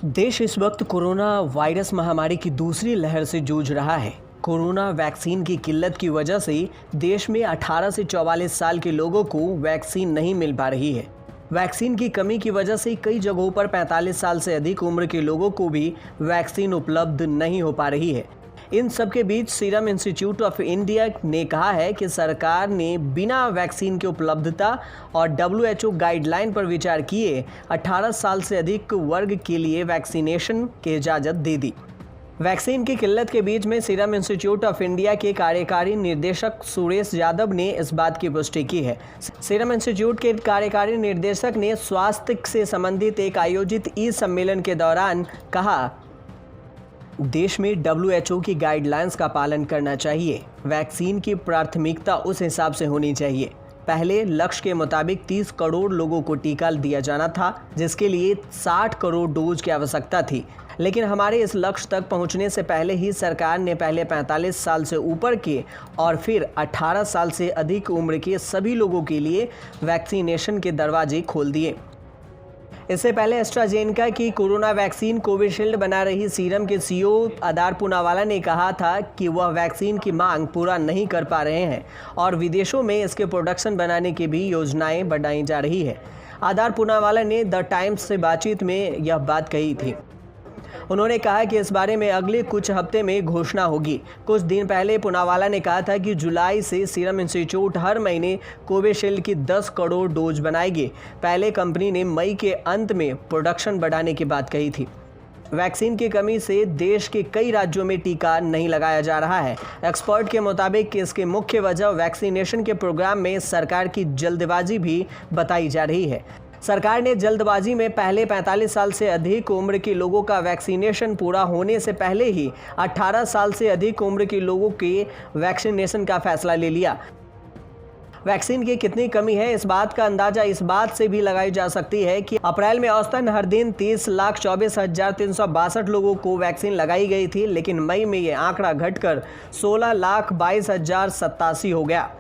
देश इस वक्त कोरोना वायरस महामारी की दूसरी लहर से जूझ रहा है। कोरोना वैक्सीन की किल्लत की वजह से देश में 18 से 44 साल के लोगों को वैक्सीन नहीं मिल पा रही है। वैक्सीन की कमी की वजह से कई जगहों पर 45 साल से अधिक उम्र के लोगों को भी वैक्सीन उपलब्ध नहीं हो पा रही है। इन सब के बीच सीरम इंस्टीट्यूट ऑफ इंडिया ने कहा है कि सरकार ने बिना वैक्सीन की उपलब्धता और WHO गाइडलाइन पर विचार किए 18 साल से अधिक वर्ग के लिए वैक्सीनेशन की इजाज़त दे दी। वैक्सीन की किल्लत के बीच में सीरम इंस्टीट्यूट ऑफ इंडिया के कार्यकारी निर्देशक सुरेश यादव ने इस बात की पुष्टि की है। सीरम इंस्टीट्यूट के कार्यकारी निर्देशक ने स्वास्थ्य से संबंधित एक आयोजित सम्मेलन के दौरान कहा, देश में WHO की गाइडलाइंस का पालन करना चाहिए। वैक्सीन की प्राथमिकता उस हिसाब से होनी चाहिए। पहले लक्ष्य के मुताबिक 30 करोड़ लोगों को टीका दिया जाना था, जिसके लिए 60 करोड़ डोज की आवश्यकता थी। लेकिन हमारे इस लक्ष्य तक पहुंचने से पहले ही सरकार ने पहले 45 साल से ऊपर के और फिर 18 साल से अधिक उम्र के सभी लोगों के लिए वैक्सीनेशन के दरवाजे खोल दिए। इससे पहले एस्ट्राजेनेका की कोरोना वैक्सीन कोविशील्ड बना रही सीरम के CEO आदार पूनावाला ने कहा था कि वह वैक्सीन की मांग पूरा नहीं कर पा रहे हैं और विदेशों में इसके प्रोडक्शन बनाने की भी योजनाएं बनाई जा रही है। आदार पूनावाला ने द टाइम्स से बातचीत में यह बात कही थी। उन्होंने कहा कि इस बारे में अगले कुछ हफ्ते में घोषणा होगी। कुछ दिन पहले पूनावाला ने कहा था कि जुलाई से सीरम इंस्टीट्यूट हर महीने कोविशील्ड की 10 करोड़ डोज बनाएगी। पहले कंपनी ने मई के अंत में प्रोडक्शन बढ़ाने की बात कही थी। वैक्सीन की कमी से देश के कई राज्यों में टीका नहीं लगाया जा रहा है। एक्सपर्ट के मुताबिक इसके मुख्य वजह वैक्सीनेशन के प्रोग्राम में सरकार की जल्दबाजी भी बताई जा रही है। सरकार ने जल्दबाजी में पहले 45 साल से अधिक उम्र के लोगों का वैक्सीनेशन पूरा होने से पहले ही 18 साल से अधिक उम्र के लोगों के वैक्सीनेशन का फैसला ले लिया। वैक्सीन की कितनी कमी है, इस बात का अंदाजा इस बात से भी लगाई जा सकती है कि अप्रैल में औसतन हर दिन 30,24,362 लोगों को वैक्सीन लगाई गई थी, लेकिन मई में ये आंकड़ा घटकर 16,22,087 हो गया।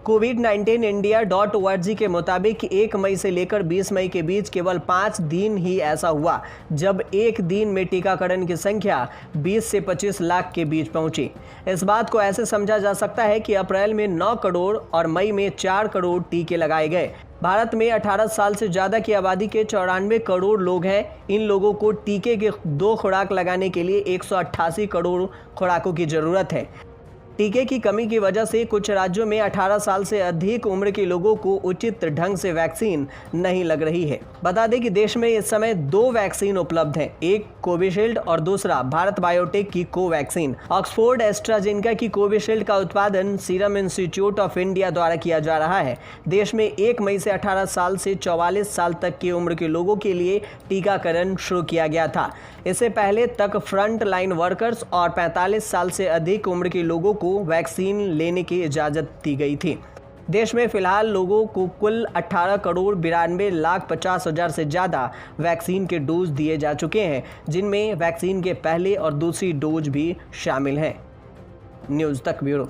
COVID-19India.org के मुताबिक 1 मई से लेकर 20 मई के बीच केवल 5 दिन ही ऐसा हुआ जब एक दिन में टीकाकरण की संख्या 20 से 25 लाख के बीच पहुंची। इस बात को ऐसे समझा जा सकता है कि अप्रैल में 9 करोड़ और मई में 4 करोड़ टीके लगाए गए। भारत में 18 साल से ज़्यादा की आबादी के 94 करोड़ लोग हैं। इन लोगों को टीके के 2 खुराक लगाने के लिए 188 करोड़ खुराकों की ज़रूरत है। टीके की कमी की वजह से कुछ राज्यों में 18 साल से अधिक उम्र के लोगों को उचित ढंग से वैक्सीन नहीं लग रही है। बता दें कि देश में इस समय 2 वैक्सीन उपलब्ध हैं, एक कोविशील्ड और दूसरा भारत बायोटेक की कोवैक्सीन। ऑक्सफोर्ड एस्ट्राजेनेका की कोविशील्ड का उत्पादन सीरम इंस्टीट्यूट ऑफ इंडिया द्वारा किया जा रहा है। देश में 1 मई से 18 साल से 44 साल तक की उम्र के लोगों के लिए टीकाकरण शुरू किया गया था। इससे पहले तक फ्रंट लाइन वर्कर्स और 45 साल से अधिक उम्र के लोगों को वैक्सीन लेने की इजाज़त दी गई थी। देश में फिलहाल लोगों को कुल 18 करोड़ 92 लाख 50 हज़ार से ज़्यादा वैक्सीन के डोज दिए जा चुके हैं, जिनमें वैक्सीन के पहले और दूसरी डोज भी शामिल हैं। न्यूज़ तक ब्यूरो।